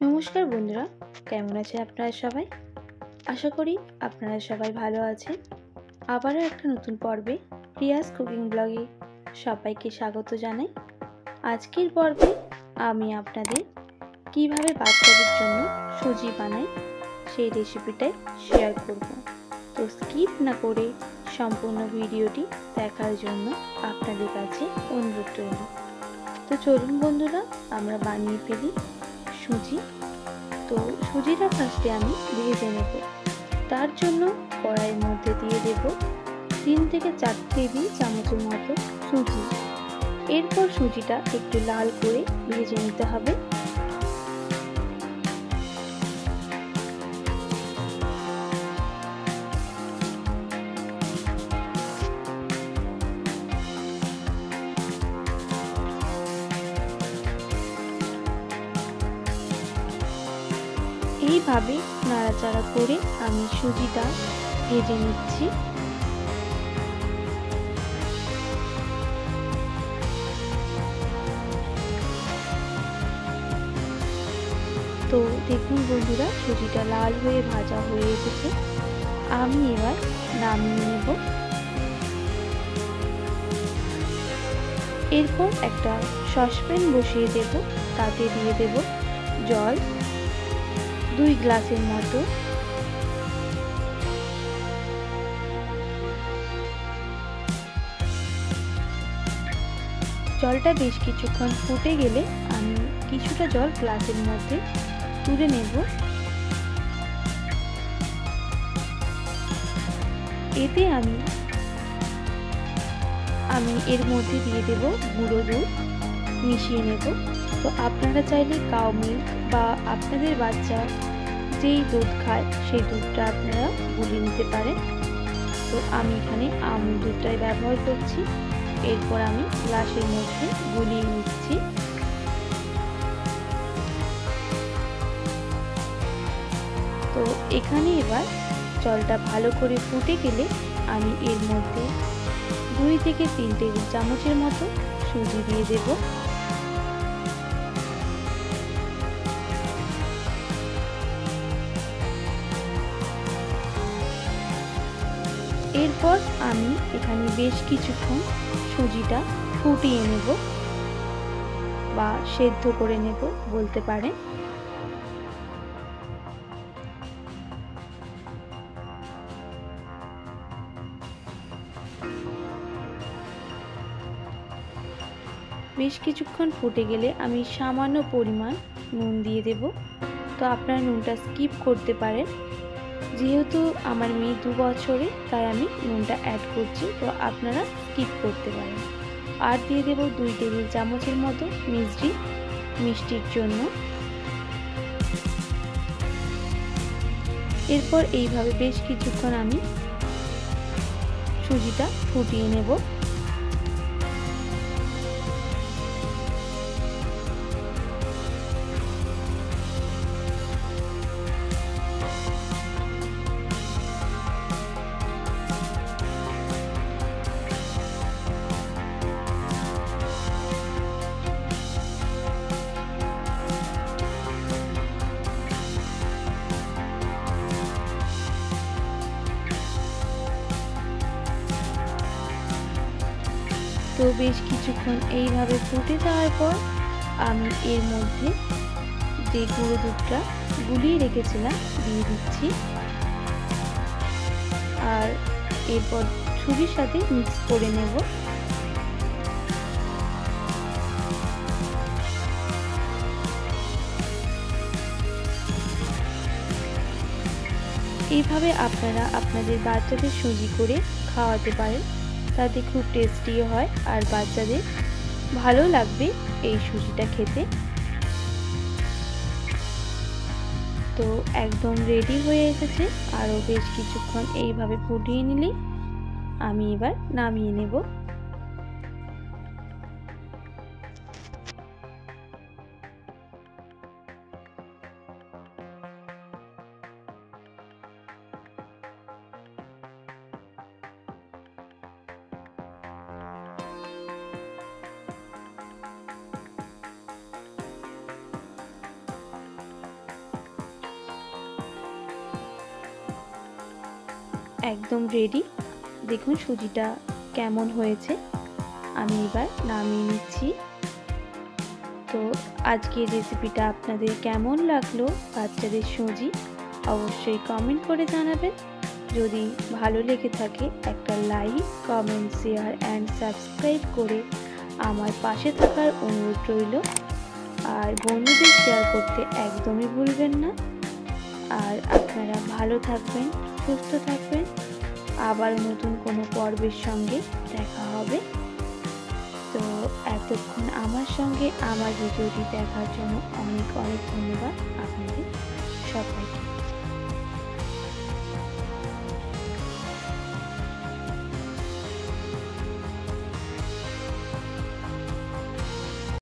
নমস্কার বন্ধুরা, কেমন আছেন আপনারা সবাই? আশা করি আপনারা সবাই ভালো আছেন। আবারও একটা নতুন পর্বে প্রিয়াস কুকিং ব্লগে সবাইকে স্বাগত জানাই। আজকের পর্বে আমি আপনাদের কিভাবে বাচ্চাদের জন্য সুজি বানাই সেই রেসিপিটাই শেয়ার করব। তো স্কিপ না করে সম্পূর্ণ ভিডিওটি দেখার জন্য আপনাদের কাছে অনুরোধ রইল। তো চলুন বন্ধুরা, আমরা বানিয়ে ফেলি সুজি। তো সুজিটা ফার্স্টে আমি ভেজে নেব। তার জন্য কড়াইয়ের মধ্যে দিয়ে দেব 3 থেকে 4 টেবিল চামচের মতো সুজি। এরপর সুজিটা একটু লাল করে ভেজে নিতে হবে। এইভাবে নাড়াচাড়া করে আমি সুজিটা ভেজে নিচ্ছি। তো দেখুন বন্ধুরা, সুজিটা লাল হয়ে ভাজা হয়ে এসেছে। আমি এবার নামিয়ে নেব। এরপর একটা সসপ্যান বসিয়ে দেব, তাতে দিয়ে দেব জল 2 গ্লাসের মতো। জলটা বেশ কিছুক্ষণ ফুটে গেলে আমি কিছুটা জল গ্লাসের মধ্যে তুলে নেব। এতে আমি এর মধ্যে দিয়ে দেব গুঁড়ো দুধ, মিশিয়ে নেব। তো আপনারা চাইলে কাউ মিল্ক বা আপনাদের বাচ্চা যেই দুধ খায় সেই দুধটা আপনারা গুলিয়ে নিতে পারেন। তো আমি এখানে আমুল দুধটাই ব্যবহার করছি। এরপর আমি গ্লাসের মধ্যে গুলিয়ে নিচ্ছি। তো এখানে এবার জলটা ভালো করে ফুটে গেলে আমি এর মধ্যে 2 থেকে 3 টেবিল চামচের মতো সুজি দিয়ে দেব। এরপর আমি এখানে বেশ কিছুক্ষণ সুজিটা ফুটিয়ে নেব বা সেদ্ধ করে নেব বলতে পারেন। বেশ কিছুক্ষণ ফুটে গেলে আমি সামান্য পরিমাণ নুন দিয়ে দেব। তো আপনারা নুনটা স্কিপ করতে পারেন, যেহেতু আমার মেয়ে 2 বছরে, তাই আমি নুনটা অ্যাড করছি। তো আপনারা স্কিপ করতে পারেন। আর দিয়ে দেব 2 টেবিল চামচের মতো মিষ্টির জন্য। এরপর এইভাবে বেশ কিছুক্ষণ আমি সুজিটা ফুটিয়ে নেব। তো বেশ কিছুক্ষণ এইভাবে ফুটে যাওয়ার পর আমি এর মধ্যে যে গুঁড়ো দুধটা গুলিয়ে রেখেছিলাম দিয়ে দিচ্ছি। আর এরপর সুজির সাথে মিক্স করে নেব। এইভাবে আপনারা আপনাদের বাচ্চাদের সুজি করে খাওয়াতে পারেন, তাতে খুব টেস্টিও হয় আর বাচ্চাদের ভালো লাগবে এই সুজিটা খেতে। তো একদম রেডি হয়ে এসেছে। আরও বেশ কিছুক্ষণ এইভাবে ফুটিয়ে নিলেই আমি এবার নামিয়ে নেব। একদম রেডি। দেখুন সুজিটা কেমন হয়েছে। আমি এবার নামিয়ে নিচ্ছি। তো আজকের রেসিপিটা আপনাদের কেমন লাগলো বাচ্চাদের সুজি অবশ্যই কমেন্ট করে জানাবেন। যদি ভালো লেগে থাকে একটা like, comment, share and subscribe করে আমার পাশে থাকার অনুরোধ রইল। আর বন্ধুদের শেয়ার করতে একদমই ভুলবেন না। আর আপনারা ভালো থাকবেন, সুস্থ থাকবেন। আবার নতুন কোনো পর্বের সঙ্গে দেখা হবে। তো এতক্ষণ আমার সঙ্গে আমার ভিডিওটি দেখার জন্য অনেক অনেক ধন্যবাদ আপনাদের সবাই।